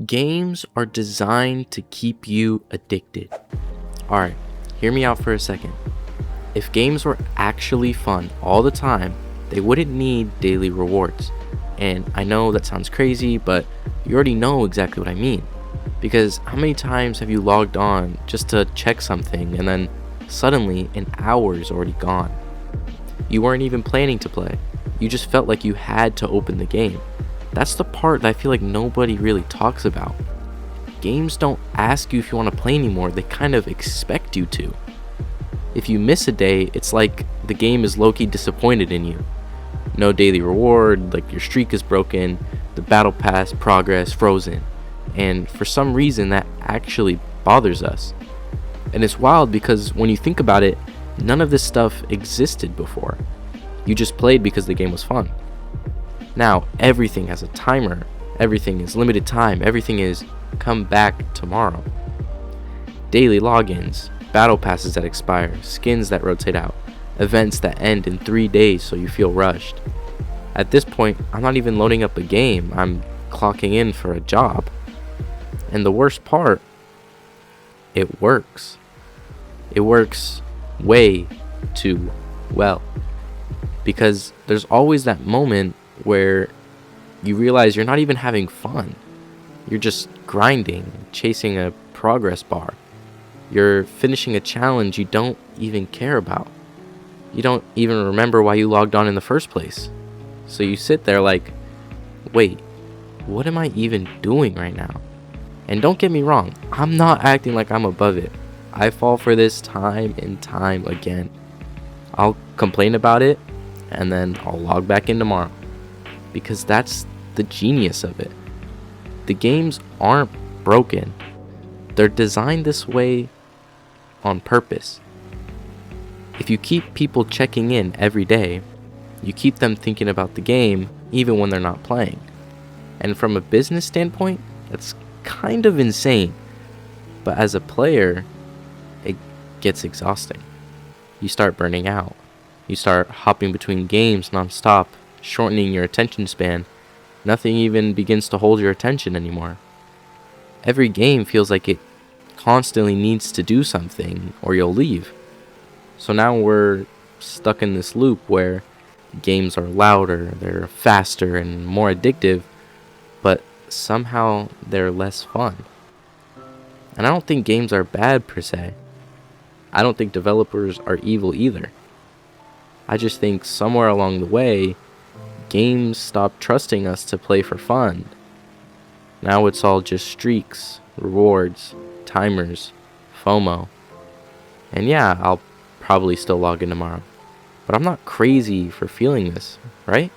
Games are designed to keep you addicted. Alright, hear me out for a second. If games were actually fun all the time, they wouldn't need daily rewards. And I know that sounds crazy, but you already know exactly what I mean. Because how many times have you logged on just to check something and then suddenly an hour is already gone? You weren't even planning to play. You just felt like you had to open the game. That's the part that I feel like nobody really talks about. Games don't ask you if you want to play anymore, they kind of expect you to. If you miss a day, it's like the game is low-key disappointed in you. No daily reward, like your streak is broken, the battle pass progress frozen. And for some reason that actually bothers us. And it's wild because when you think about it, none of this stuff existed before. You just played because the game was fun. Now everything has a timer, everything is limited time, everything is come back tomorrow. Daily logins, battle passes that expire, skins that rotate out, events that end in 3 days so you feel rushed. At this point, I'm not even loading up a game, I'm clocking in for a job. And the worst part, it works. It works way too well. Because there's always that moment where you realize you're not even having fun. You're just grinding, chasing a progress bar. You're finishing a challenge you don't even care about. You don't even remember why you logged on in the first place. So you sit there like, wait, what am I even doing right now? And don't get me wrong, I'm not acting like I'm above it. I fall for this time and time again. I'll complain about it and then I'll log back in tomorrow. Because that's the genius of it. The games aren't broken. They're designed this way on purpose. If you keep people checking in every day, you keep them thinking about the game even when they're not playing. And from a business standpoint, that's kind of insane. But as a player, it gets exhausting. You start burning out. You start hopping between games nonstop, shortening your attention span. Nothing even begins to hold your attention anymore. Every game feels like it constantly needs to do something or you'll leave. So now we're stuck in this loop where games are louder, they're faster and more addictive, but somehow they're less fun. And I don't think games are bad per se. I don't think developers are evil either. I just think somewhere along the way, games stopped trusting us to play for fun. Now it's all just streaks, rewards, timers, FOMO. And yeah, I'll probably still log in tomorrow. But I'm not crazy for feeling this, right?